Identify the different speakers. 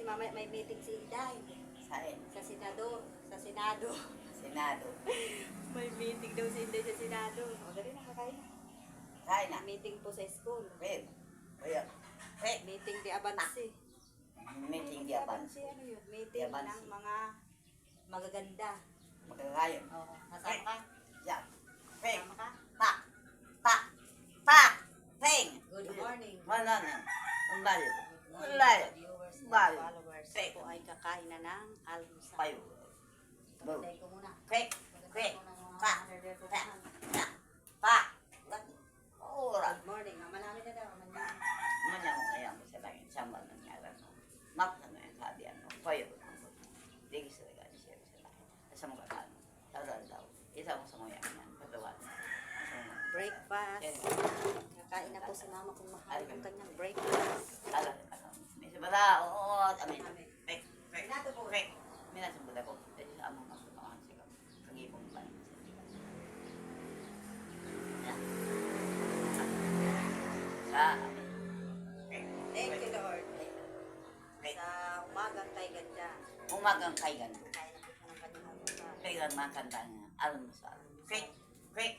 Speaker 1: mamaya may meeting si Inday.
Speaker 2: Saan?
Speaker 1: Sa Senador. Sa Senado.
Speaker 2: Senado.
Speaker 1: May meeting daw si Inday sa Senado. O, dali na, kakain na.
Speaker 2: Saan na?
Speaker 1: May meeting po sa school.
Speaker 2: Wait. Ayan. Wait.
Speaker 1: Meeting di Abansi.
Speaker 2: Meeting di Abansi.
Speaker 1: Ano yun? Meeting
Speaker 2: Abansi.
Speaker 1: ng mga magaganda.
Speaker 2: Magkakayon.
Speaker 1: Oo. Nasama ka?
Speaker 2: Yan. Peng.
Speaker 1: Nasama ka?
Speaker 2: Pa. Pa. Pa. Peng.
Speaker 1: Good morning.
Speaker 2: Wala na. Umbali.
Speaker 1: Good morning
Speaker 2: Umbali.
Speaker 1: sa viewers and
Speaker 2: Bye.
Speaker 1: followers.
Speaker 2: Peng.
Speaker 1: Ako ay kakain na ng almusal.
Speaker 2: Payo.
Speaker 1: Pagkain ko muna.
Speaker 2: Peng.
Speaker 1: Pagkain
Speaker 2: Peng.
Speaker 1: ko ng mga
Speaker 2: Pa.
Speaker 1: order ko
Speaker 2: Pa.
Speaker 1: naman.
Speaker 2: Pa. Pa. Ora.
Speaker 1: Good morning. Mama namin na daw. Mama.
Speaker 2: Mana mo kaya mo sa langit. Sambal ng ngalan mo. Map na yung sabi ano. Payo. Digi sa lagan siya sa langit. Sa mga kan. Taral daw. Isa mo sa mga yan. Patawa.
Speaker 1: Breakfast. Kakain na po si mama kung mahal ang kanyang breakfast.
Speaker 2: Alam. May sabada. Oo. Amin.
Speaker 1: Amin.
Speaker 2: Pek. Pek.
Speaker 1: Minato po.
Speaker 2: Pek. Minato po ko. Dahil sa among masunawan siya. Kagipong ba. Sa amin.
Speaker 1: Thank you, Lord. Sa umagang kay ganda.
Speaker 2: Umagang kay ganda.
Speaker 1: Kain na po siya ng kanyang almusal.
Speaker 2: Kaya makanta niya. Alam mo sa. Quick. Quick.